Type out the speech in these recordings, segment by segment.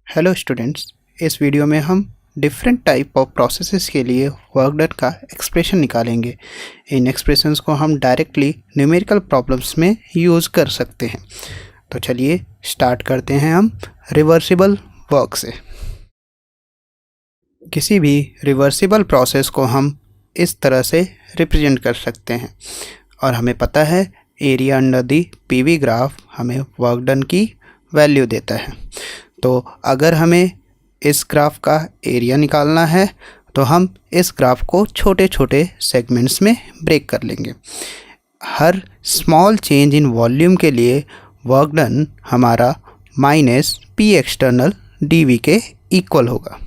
Hello students, इस video में हम डिफरेंट टाइप ऑफ प्रोसेसेस के लिए वर्क डन का एक्सप्रेशन निकालेंगे। इन एक्सप्रेशंस को हम डायरेक्टली न्यूमेरिकल प्रॉब्लम्स में यूज़ कर सकते हैं। तो चलिए स्टार्ट करते हैं हम रिवर्सिबल वर्क से। किसी भी रिवर्सिबल प्रोसेस को हम इस तरह से रिप्रेजेंट कर सकते हैं और हमें पता है area under the PV graph हमें वर्क डन की वैल्यू देता है। तो अगर हमें इस ग्राफ का एरिया निकालना है तो हम इस ग्राफ को छोटे छोटे सेगमेंट्स में ब्रेक कर लेंगे। हर स्मॉल चेंज इन वॉल्यूम के लिए वर्क डन हमारा माइनस पी एक्सटर्नल डी के इक्वल होगा।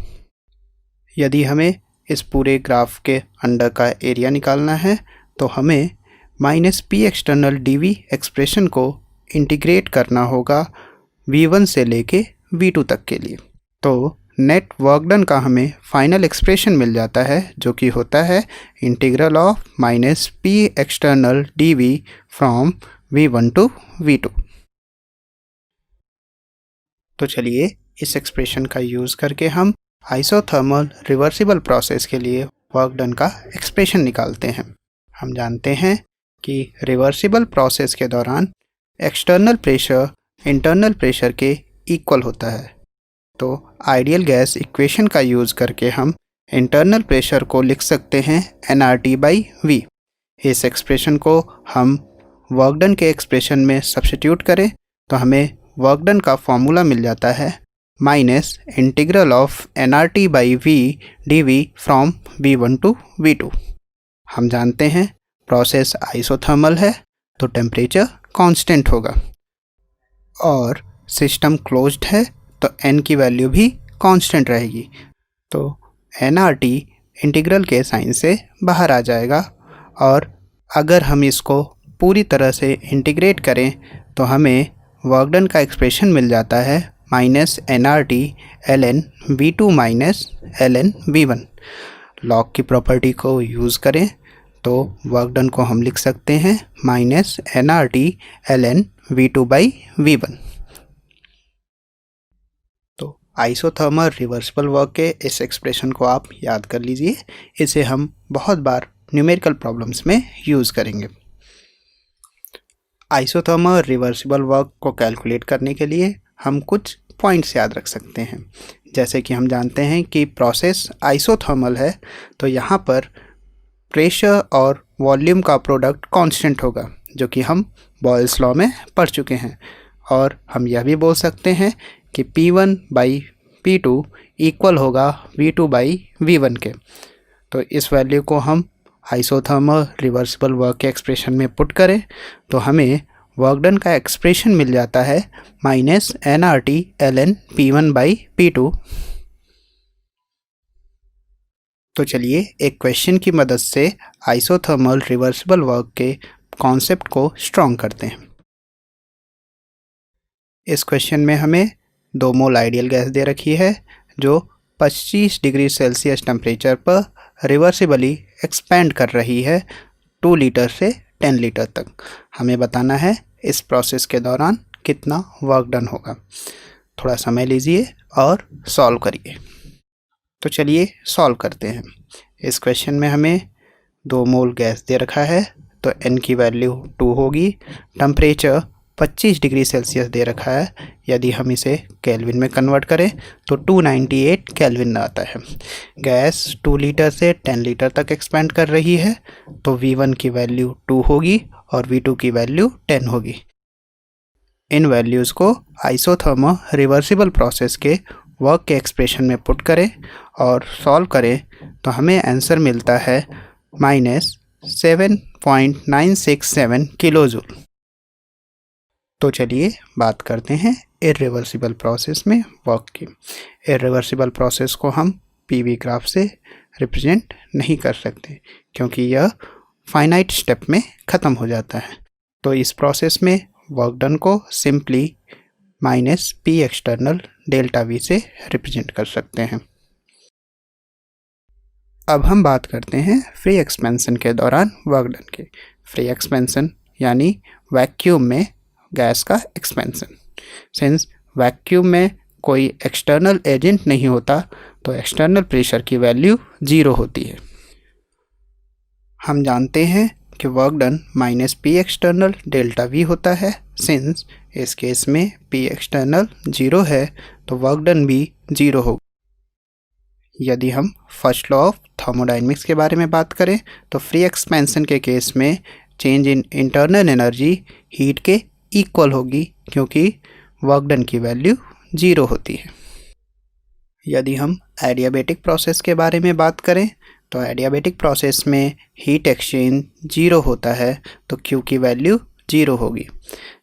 यदि हमें इस पूरे ग्राफ के अंडर का एरिया निकालना है तो हमें minus p external D expression को इंटीग्रेट करना होगा V1 से लेके V2 तक के लिए। तो नेट वर्क डन का हमें फाइनल एक्सप्रेशन मिल जाता है जो कि होता है integral of minus p external d from V1 to V2। तो चलिए इस एक्सप्रेशन का यूज़ करके हम आइसोथर्मल रिवर्सिबल प्रोसेस के लिए वर्क डन का एक्सप्रेशन निकालते हैं। हम जानते हैं कि रिवर्सिबल प्रोसेस के दौरान एक्सटर्नल प्रेशर इंटरनल प्रेशर के इक्वल होता है। तो आइडियल गैस इक्वेशन का यूज़ करके हम इंटरनल प्रेशर को लिख सकते हैं nRT/V। इस एक्सप्रेशन को हम वर्क डन के एक्सप्रेशन में सब्स्टिट्यूट करें तो हमें वर्क डन का फॉर्मूला मिल जाता है minus integral of nRT/V dV from V1 to V2। हम जानते हैं प्रोसेस आइसोथर्मल है तो टेम्परेचर कांस्टेंट होगा और सिस्टम क्लोज्ड है तो n की वैल्यू भी कांस्टेंट रहेगी। तो nRT इंटीग्रल के साइन से बाहर आ जाएगा और अगर हम इसको पूरी तरह से इंटीग्रेट करें तो हमें वर्क डन का एक्सप्रेशन मिल जाता है minus nRT ln V2 minus ln V1। Log की प्रॉपर्टी को यूज़ करें तो वर्क डन को हम लिख सकते हैं माइनस nRT ln V2/V1। तो आइसोथर्मल रिवर्सिबल वर्क के इस एक्सप्रेशन को आप याद कर लीजिए। इसे हम बहुत बार न्यूमेरिकल प्रॉब्लम्स में यूज़ करेंगे। आइसोथर्मल रिवर्सिबल वर्क को कैलकुलेट करने के लिए हम कुछ पॉइंट्स याद रख सकते हैं। जैसे कि हम जानते हैं कि प्रोसेस आइसोथर्मल है तो यहाँ पर प्रेशर और वॉल्यूम का प्रोडक्ट कांस्टेंट होगा जो कि हम बॉयल्स लॉ में पढ़ चुके हैं। और हम यह भी बोल सकते हैं कि P1/P2 इक्वल होगा V2/V1 के। तो इस वैल्यू को हम आइसोथर्मल रिवर्सिबल वर्क के एक्सप्रेशन में पुट करें तो हमें वर्क डन का एक्सप्रेशन मिल जाता है माइनस nRT ln P1/P2। तो चलिए एक क्वेश्चन की मदद से आइसोथर्मल रिवर्सिबल वर्क के कॉन्सेप्ट को स्ट्रॉन्ग करते हैं। इस क्वेश्चन में हमें 2 मोल आइडियल गैस दे रखी है जो 25 डिग्री सेल्सियस टेम्परेचर पर रिवर्सिबली एक्सपैंड कर रही है 2 लीटर से 10 लीटर तक। हमें बताना है इस प्रोसेस के दौरान कितना वर्क डन होगा। थोड़ा समय लीजिए और सॉल्व करिए। तो चलिए सॉल्व करते हैं। इस क्वेश्चन में हमें 2 मोल गैस दे रखा है तो n की वैल्यू 2 होगी। टेम्परेचर 25 डिग्री सेल्सियस दे रखा है। यदि हम इसे केल्विन में कन्वर्ट करें तो 298 केल्विन आता है। गैस 2 लीटर से 10 लीटर तक एक्सपेंड कर रही है तो V1 की वैल्यू 2 होगी और V2 की वैल्यू 10 होगी। इन वैल्यूज़ को आइसोथर्मल रिवर्सिबल प्रोसेस के वर्क के एक्सप्रेशन में पुट करें और सॉल्व करें तो हमें आंसर मिलता है माइनस 7.967 किलोजूल। तो चलिए बात करते हैं इर्रिवर्सिबल प्रोसेस में वर्क की। इर्रिवर्सिबल प्रोसेस को हम पीवी ग्राफ से रिप्रेजेंट नहीं कर सकते क्योंकि यह फाइनाइट स्टेप में ख़त्म हो जाता है। तो इस प्रोसेस में वर्क डन को simply minus p external delta we से रिप्रेजेंट कर सकते हैं। अब हम बात करते हैं फ्री एक्सपेंशन के दौरान वर्क डन के। फ्री एक्सपेंशन यानी वैक्यूम में गैस का एक्सपेंशन। सिंस वैक्यूम में कोई एक्सटर्नल एजेंट नहीं होता तो एक्सटर्नल प्रेशर की वैल्यू 0 होती है। हम जानते हैं कि work done minus p external delta we होता है। सिंस इस केस में पी एक्सटर्नल 0 है तो वर्क डन भी 0 होगा। यदि हम फर्स्ट लॉ ऑफ थर्मोडायनेमिक्स के बारे में बात करें तो फ्री एक्सपेंशन के केस में change in internal energy heat के इक्वल होगी क्योंकि वर्क डन की वैल्यू 0 होती है। यदि हम एडियाबेटिक प्रोसेस के बारे में बात करें तो एडियाबेटिक प्रोसेस में हीट एक्सचेंज 0 होता है तो Q की वैल्यू 0 होगी।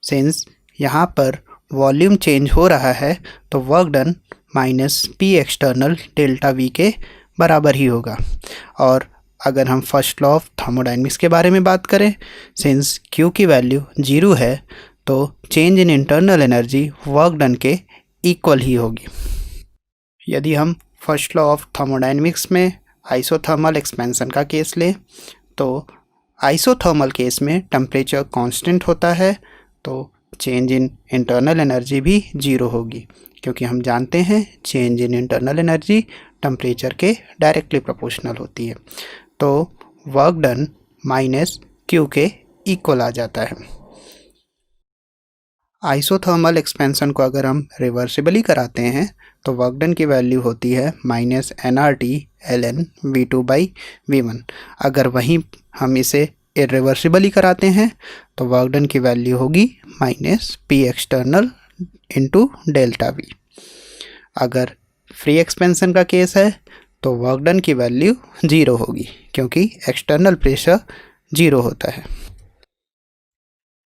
सिंस यहाँ पर वॉल्यूम चेंज हो रहा है तो work done minus p external delta we के बराबर ही होगा। और अगर हम फर्स्ट लॉ ऑफ थर्मोडायनेमिक्स के बारे में बात करें, सिंस Q की वैल्यू 0 है तो change in internal energy work done के इक्वल ही होगी। यदि हम फर्स्ट लॉ ऑफ थर्मोडायनेमिक्स में आइसोथर्मल एक्सपेंशन का केस लें तो आइसोथर्मल केस में टेम्परेचर कांस्टेंट होता है तो चेंज इन इंटरनल एनर्जी भी 0 होगी क्योंकि हम जानते हैं change in internal energy temperature के डायरेक्टली प्रोपोर्शनल होती है। तो वर्क डन माइनस Q के इक्वल आ जाता है। आइसोथर्मल एक्सपेंशन को अगर हम रिवर्सिबली कराते हैं तो वर्क डन की वैल्यू होती है माइनस NRT ln V2/V1। अगर वहीं हम इसे इरिवर्सिबली कराते हैं तो वर्क डन की वैल्यू होगी minus P external into delta V। अगर फ्री एक्सपेंशन का केस है तो वर्क डन की वैल्यू 0 होगी क्योंकि एक्सटर्नल प्रेशर 0 होता है।